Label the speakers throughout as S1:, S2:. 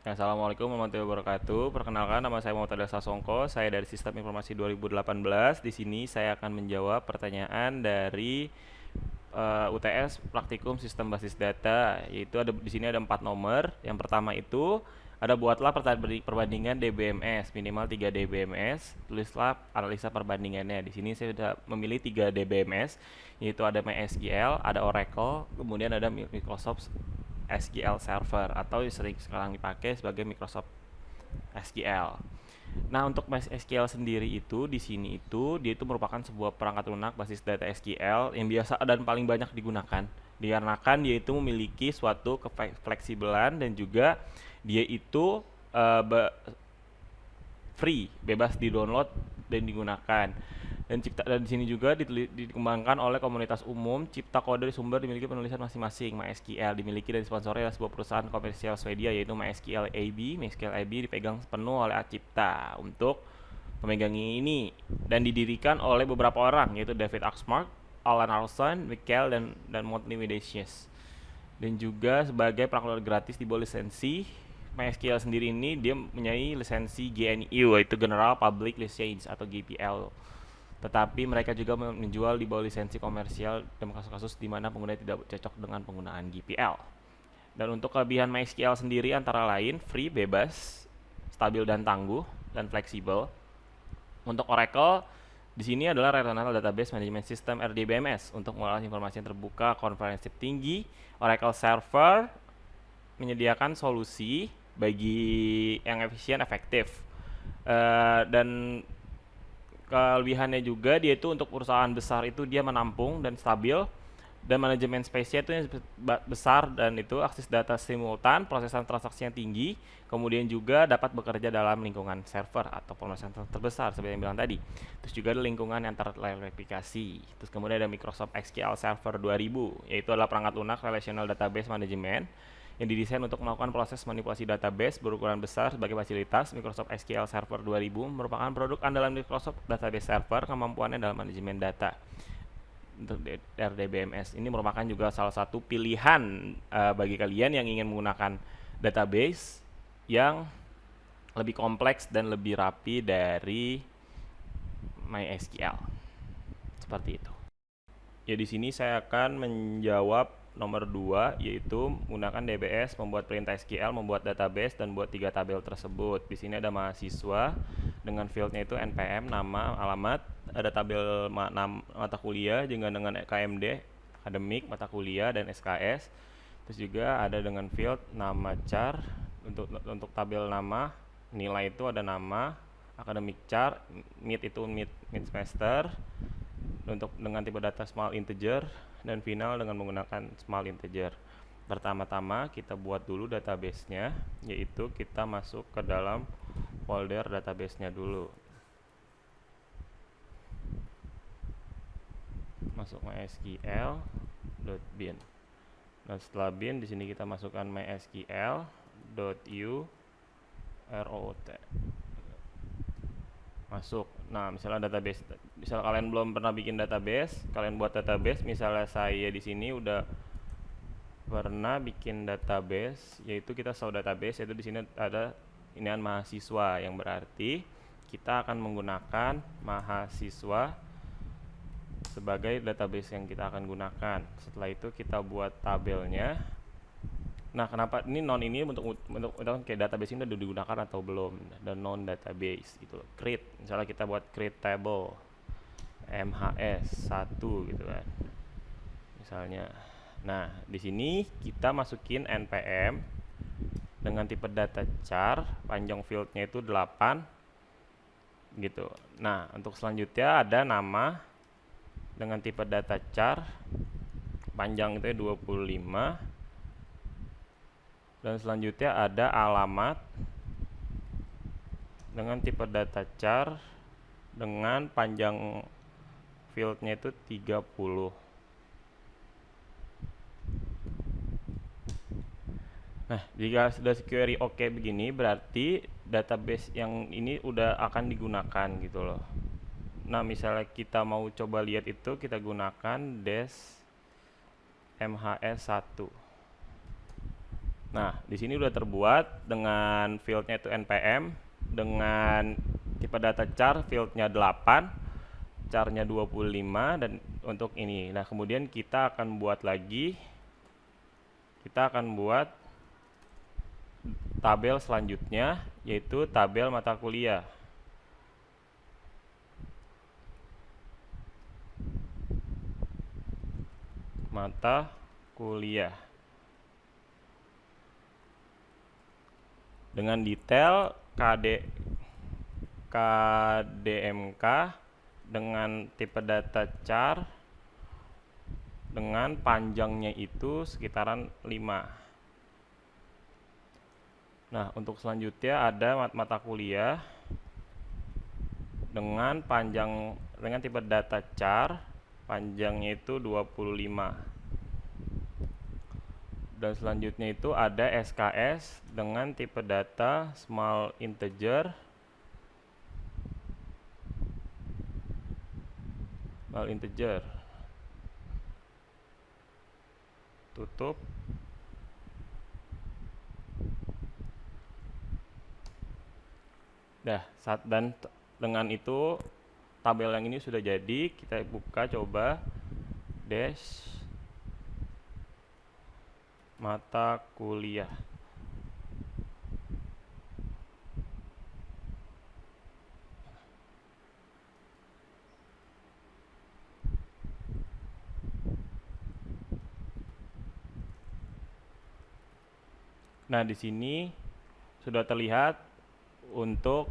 S1: Assalamualaikum warahmatullahi wabarakatuh. Perkenalkan, nama saya Muhammad Adel Sasongko. Saya dari Sistem Informasi 2018. Di sini saya akan menjawab pertanyaan dari UTS Praktikum Sistem Basis Data. Yaitu di sini ada 4 nomor. Yang pertama itu ada buatlah perbandingan DBMS minimal 3 DBMS. Tulislah analisa perbandingannya. Di sini saya sudah memilih 3 DBMS, yaitu ada MySQL, ada Oracle, kemudian ada Microsoft SQL Server atau sering sekarang dipakai sebagai Microsoft SQL. Nah, untuk MySQL sendiri itu di sini itu dia itu merupakan sebuah perangkat lunak basis data SQL yang biasa dan paling banyak digunakan. Dikarenakan dia itu memiliki suatu kefleksibelan dan juga dia itu free, bebas di-download dan digunakan. Dan di sini juga dikembangkan oleh komunitas umum. Cipta kode sumber dimiliki penulisan masing-masing. MySQL dimiliki dan disponsori oleh sebuah perusahaan komersial Swedia yaitu MySQL AB. MySQL AB dipegang penuh oleh Acipta untuk memegangi ini dan didirikan oleh beberapa orang yaitu David Axmark, Alan Arlson, Mikkel dan Motley Widesius. Dan juga sebagai perangkat gratis di bawah lisensi MySQL sendiri ini dia mempunyai lisensi GNU yaitu General Public License atau GPL. Tetapi mereka juga menjual di bawah lisensi komersial dalam kasus-kasus di mana pengguna tidak cocok dengan penggunaan GPL. Dan untuk kelebihan MySQL sendiri antara lain free, bebas, stabil dan tangguh, dan fleksibel. Untuk Oracle di sini adalah Relational Database Management System RDBMS untuk mengolah informasi yang terbuka, komprehensif tinggi. Oracle Server menyediakan solusi bagi yang efisien, efektif, dan kelebihannya juga dia itu untuk perusahaan besar itu dia menampung dan stabil, dan manajemen space-nya itu yang besar, dan itu akses data simultan, prosesan transaksi yang tinggi, kemudian juga dapat bekerja dalam lingkungan server atau pemrosesan terbesar seperti yang bilang tadi. Terus juga ada lingkungan yang terverifikasi. Terus kemudian ada Microsoft SQL Server 2000, yaitu adalah perangkat lunak relational database management yang didesain untuk melakukan proses manipulasi database berukuran besar sebagai fasilitas. Microsoft SQL Server 2000 merupakan produk andalan Microsoft Database Server. Kemampuannya dalam manajemen data untuk RDBMS ini merupakan juga salah satu pilihan bagi kalian yang ingin menggunakan database yang lebih kompleks dan lebih rapi dari MySQL. Seperti itu. Ya, di sini saya akan menjawab nomor 2, yaitu menggunakan DBS, membuat perintah SQL, membuat database, dan buat 3 tabel tersebut. Di sini ada mahasiswa dengan fieldnya itu NPM, nama, alamat, ada tabel mata kuliah juga dengan KMD, akademik, mata kuliah, dan SKS. Terus juga ada dengan field nama char, untuk tabel nama, nilai itu ada nama, academic char, mid itu mid semester, untuk dengan tipe data small integer, dan final dengan menggunakan small integer. Pertama-tama kita buat dulu database-nya, yaitu kita masuk ke dalam folder database-nya dulu. Masuk mysql.bin. Nah, setelah bin di sini kita masukkan mysql.u root. Masuk. Nah, misalnya database, misal kalian belum pernah bikin database, kalian buat database, misalnya saya di sini udah pernah bikin database, yaitu kita show database, yaitu di sini ada inian mahasiswa, yang berarti kita akan menggunakan mahasiswa sebagai database yang kita akan gunakan. Setelah itu kita buat tabelnya. Nah, kenapa ini non ini untuk kayak database ini udah digunakan atau belum, dan non database gitu loh. Create, misalnya kita buat create table MHS 1 gitu kan. Misalnya. Nah, di sini kita masukin npm dengan tipe data char, panjang fieldnya itu 8 gitu. Nah, untuk selanjutnya ada nama dengan tipe data char, panjang itu 25. Dan selanjutnya ada alamat dengan tipe data char dengan panjang fieldnya itu 30. Nah, jika sudah query oke begini, berarti database yang ini udah akan digunakan gitu loh. Nah, misalnya kita mau coba lihat itu, kita gunakan dash mhs 1. Nah, di sini udah terbuat dengan fieldnya itu npm, dengan tipe data char fieldnya 8, charnya 25, dan untuk ini. Nah, kemudian kita akan buat tabel selanjutnya, yaitu tabel mata kuliah. Mata kuliah. Dengan detail KDMK dengan tipe data char dengan panjangnya itu sekitaran 5. Nah, untuk selanjutnya ada mata kuliah dengan tipe data char panjangnya itu 25. Dan selanjutnya itu ada SKS dengan tipe data small integer tutup. Dan dengan itu tabel yang ini sudah jadi. Kita buka coba dash mata kuliah. Nah, di sini sudah terlihat untuk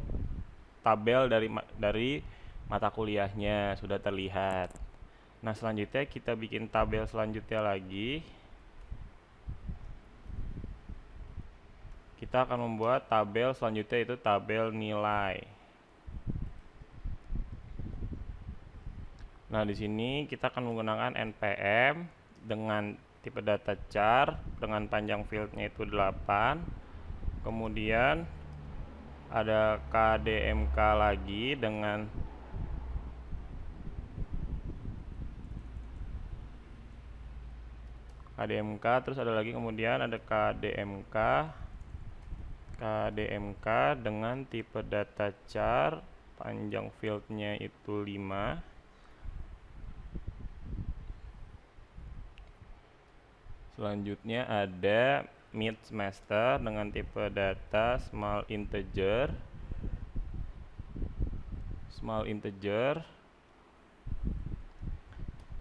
S1: tabel dari mata kuliahnya sudah terlihat. Nah, selanjutnya kita bikin tabel selanjutnya lagi. Kita akan membuat tabel selanjutnya, yaitu tabel nilai. Nah, di sini kita akan menggunakan npm dengan tipe data char dengan panjang fieldnya itu 8. Kemudian ada KDMK lagi dengan KDMK, terus ada lagi kemudian ada KDMK dengan tipe data char panjang fieldnya itu 5. Selanjutnya ada mid semester dengan tipe data small integer.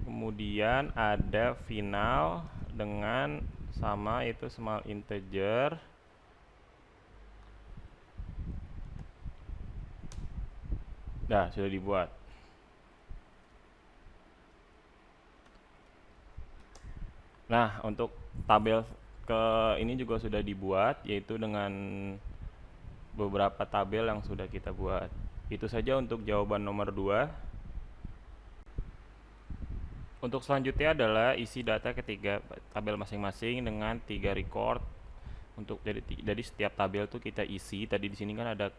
S1: Kemudian ada final dengan sama itu small integer. Nah, sudah dibuat. Nah, untuk tabel ini juga sudah dibuat, yaitu dengan beberapa tabel yang sudah kita buat. Itu saja untuk jawaban nomor 2. Untuk selanjutnya adalah isi data ketiga tabel masing-masing dengan 3 record. Untuk dari setiap tabel tuh kita isi. Tadi di sini kan ada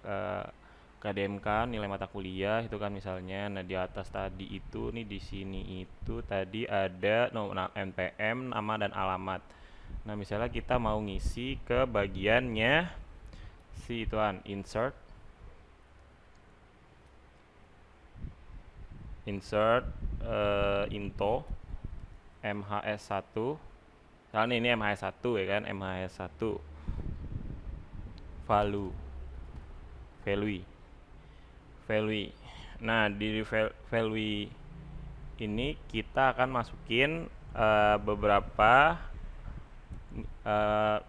S1: KDMK nilai mata kuliah itu kan misalnya. Nah, di atas tadi itu nih, di sini itu tadi ada npm, nama dan alamat. Nah, misalnya kita mau ngisi ke bagiannya si ituan insert into MHS1. Misalnya ini MHS1 ya kan, MHS1 value. Nah, di value ini kita akan masukin beberapa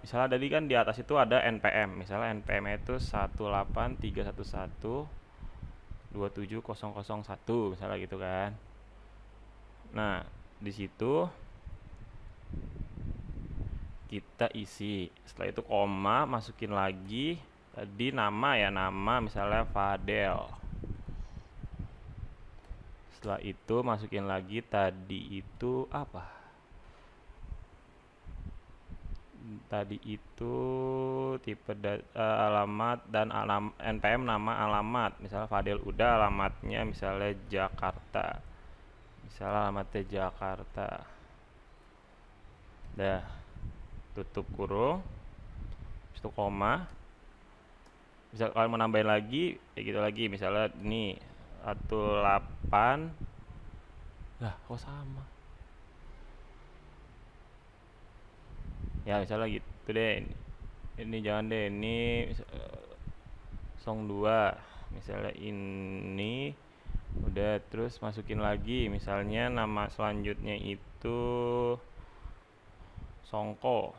S1: misalnya tadi kan di atas itu ada npm, misalnya npm itu 18311270001 misalnya gitu kan. Nah, di situ kita isi, setelah itu koma, masukin lagi tadi nama misalnya Fadel. Setelah itu masukin lagi tadi itu apa? Tadi itu tipe alamat dan npm nama alamat, misalnya Fadel udah, alamatnya misalnya Jakarta. Dah, tutup kurung. 1 koma. Bisa kalian mau nambahin lagi kayak gitu lagi, misalnya ini 18. Lah kok sama ya, misalnya gitu deh. Ini jangan deh, ini 02 misalnya, ini udah. Terus masukin lagi misalnya nama selanjutnya itu Songko.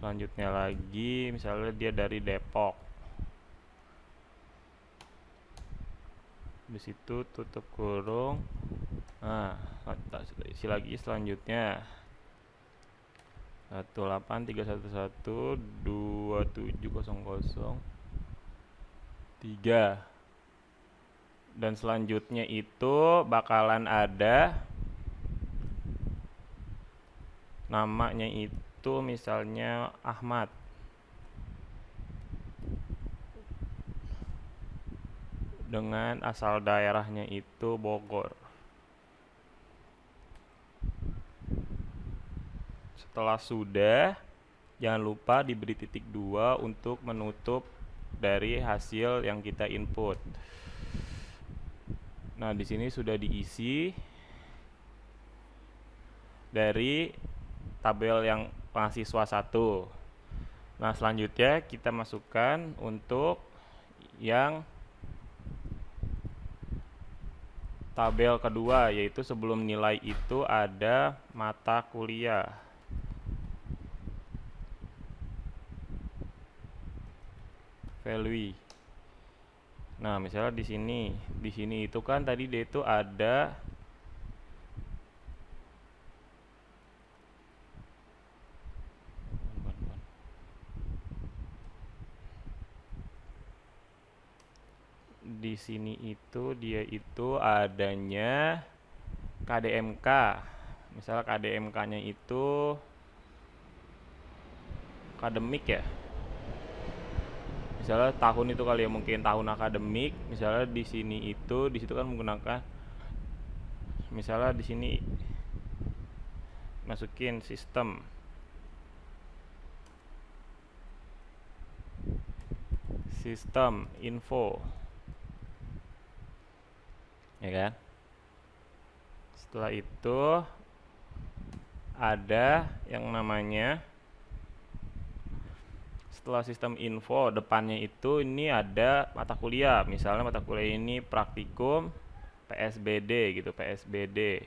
S1: Selanjutnya lagi misalnya dia dari Depok. Di situ tutup kurung. Nah, isi lagi selanjutnya 18311270003. Dan selanjutnya itu bakalan ada namanya itu misalnya Ahmad. Dengan asal daerahnya itu Bogor. Setelah sudah, jangan lupa diberi titik 2 untuk menutup dari hasil yang kita input. Nah, di sini sudah diisi dari tabel yang mahasiswa 1. Nah, selanjutnya kita masukkan untuk yang tabel kedua, yaitu sebelum nilai itu ada mata kuliah. Value. Nah, misalnya di sini itu kan tadi dia itu ada di sini itu dia itu adanya KDMK. Misalnya KDMK-nya itu akademik ya. Misalnya tahun itu kali ya, mungkin tahun akademik. Misalnya di sini itu, di situ kan menggunakan, misalnya di sini masukin sistem info, ya kan? Setelah itu ada yang namanya, setelah sistem info depannya itu ini ada mata kuliah. Misalnya mata kuliah ini praktikum PSBD gitu, PSBD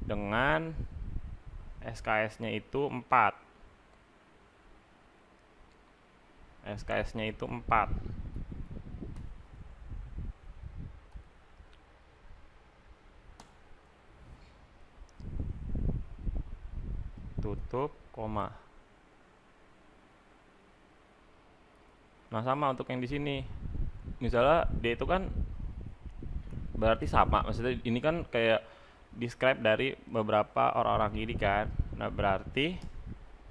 S1: dengan SKS-nya itu 4. SKS-nya itu 4. Tutup koma. Nah, sama untuk yang di sini. Misalnya dia itu kan berarti sama. Maksudnya ini kan kayak describe dari beberapa orang-orang ini kan. Nah, berarti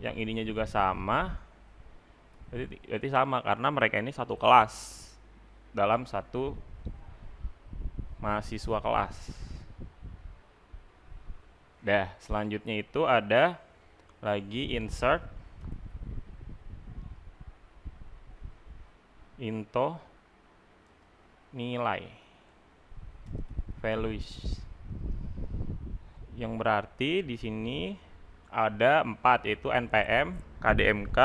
S1: yang ininya juga sama. Berarti sama karena mereka ini satu kelas dalam satu mahasiswa kelas. Dah, selanjutnya itu ada lagi insert into nilai values, yang berarti di sini ada 4, yaitu NPM, KDMK,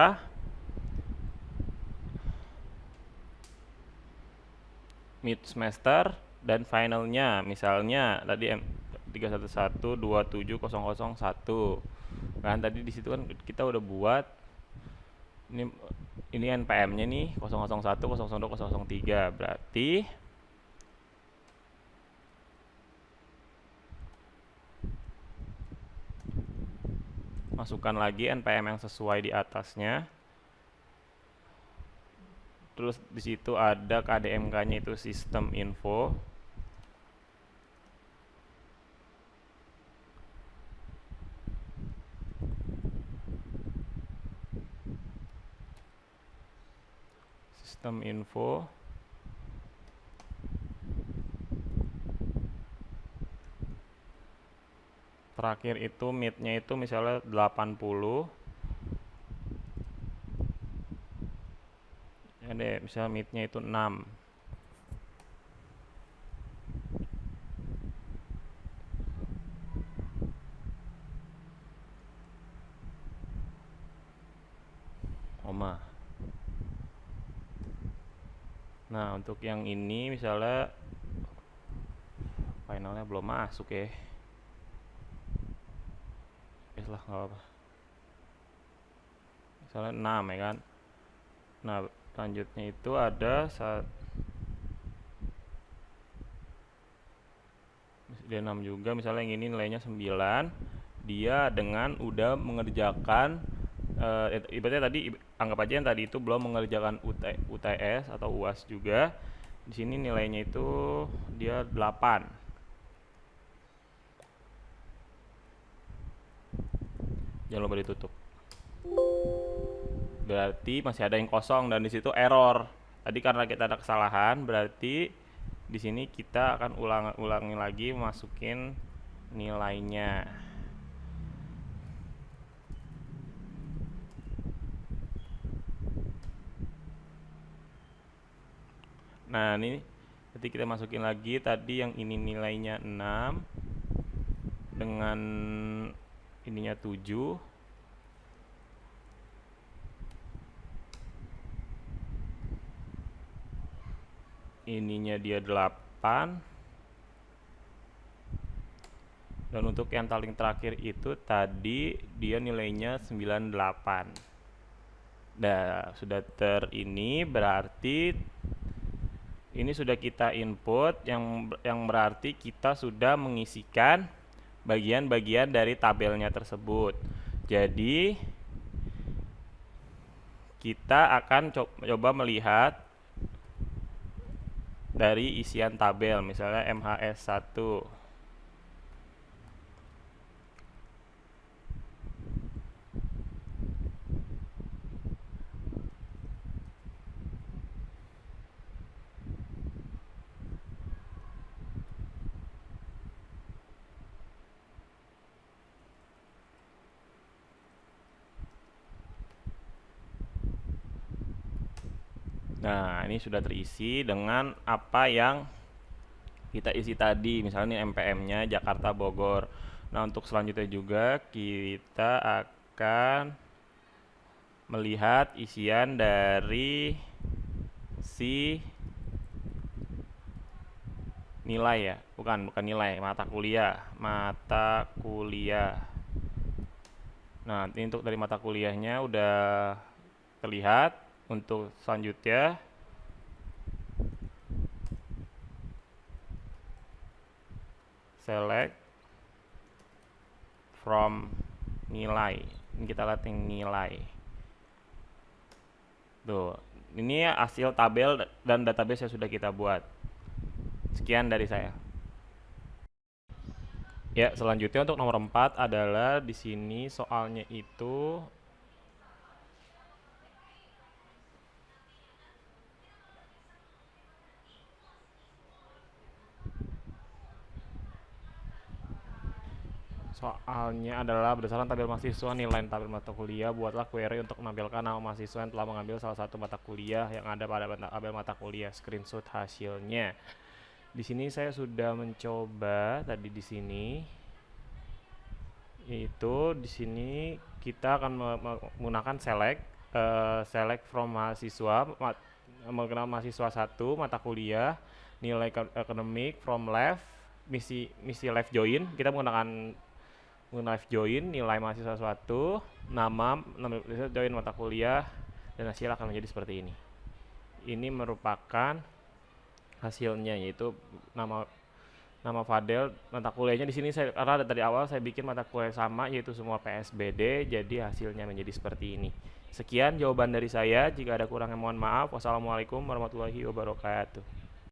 S1: mid semester, dan finalnya. Misalnya tadi 311270001 kan, tadi di situ kan kita udah buat ini NPM-nya nih 001, 002, 003. Berarti masukkan lagi NPM yang sesuai di atasnya. Terus di situ ada KDMK-nya itu sistem info. Sistem info. terakhir itu mid-nya itu misalnya 80. Ya deh, misalnya mid-nya itu 6. Koma. Nah, untuk yang ini misalnya finalnya belum masuk ya. Oke lah, nggak apa-apa. Misalnya 6 ya kan. Nah, selanjutnya itu ada dia 6 juga, misalnya yang ini nilainya 9. Dia dengan udah mengerjakan ibaratnya tadi anggap aja yang tadi itu belum mengerjakan UTS atau UAS juga. Di sini nilainya itu dia 8. Jangan lupa ditutup. Berarti masih ada yang kosong dan di situ error. Tadi karena kita ada kesalahan, berarti di sini kita akan ulangi lagi masukin nilainya. Nah, ini ketika kita masukin lagi tadi yang ini nilainya 6 dengan ininya 7. Ininya dia 8. Dan untuk yang paling terakhir itu tadi dia nilainya 98. Nah, sudah ini berarti ini sudah kita input yang berarti kita sudah mengisikan bagian-bagian dari tabelnya tersebut. Jadi kita akan coba melihat dari isian tabel, misalnya MHS1. Nah, ini sudah terisi dengan apa yang kita isi tadi, misalnya ini MPM-nya Jakarta Bogor. Nah, untuk selanjutnya juga kita akan melihat isian dari si nilai ya, bukan nilai, mata kuliah. Nah, ini untuk dari mata kuliahnya udah terlihat. Untuk selanjutnya select from nilai. Ini kita lihat yang nilai. Tuh, ini hasil tabel dan database yang sudah kita buat. Sekian dari saya. Ya, selanjutnya untuk nomor 4 adalah di sini soalnya itu adalah berdasarkan tabel mahasiswa nilai tabel mata kuliah, buatlah query untuk menampilkan nama mahasiswa yang telah mengambil salah satu mata kuliah yang ada pada tabel mata kuliah. Screenshot hasilnya. Di sini saya sudah mencoba tadi di sini. Itu di sini kita akan menggunakan select from mahasiswa, mengenal mahasiswa 1 mata kuliah, nilai akademik from left, misi left join. Kita menggunakan left join nilai mahasiswa suatu, nama join mata kuliah, dan hasil akan menjadi seperti ini. Ini merupakan hasilnya, yaitu nama Fadel. Mata kuliahnya di sini karena dari awal saya bikin mata kuliah sama, yaitu semua PSBD, jadi hasilnya menjadi seperti ini. Sekian jawaban dari saya. Jika ada kurangnya mohon maaf. Wassalamualaikum warahmatullahi wabarakatuh.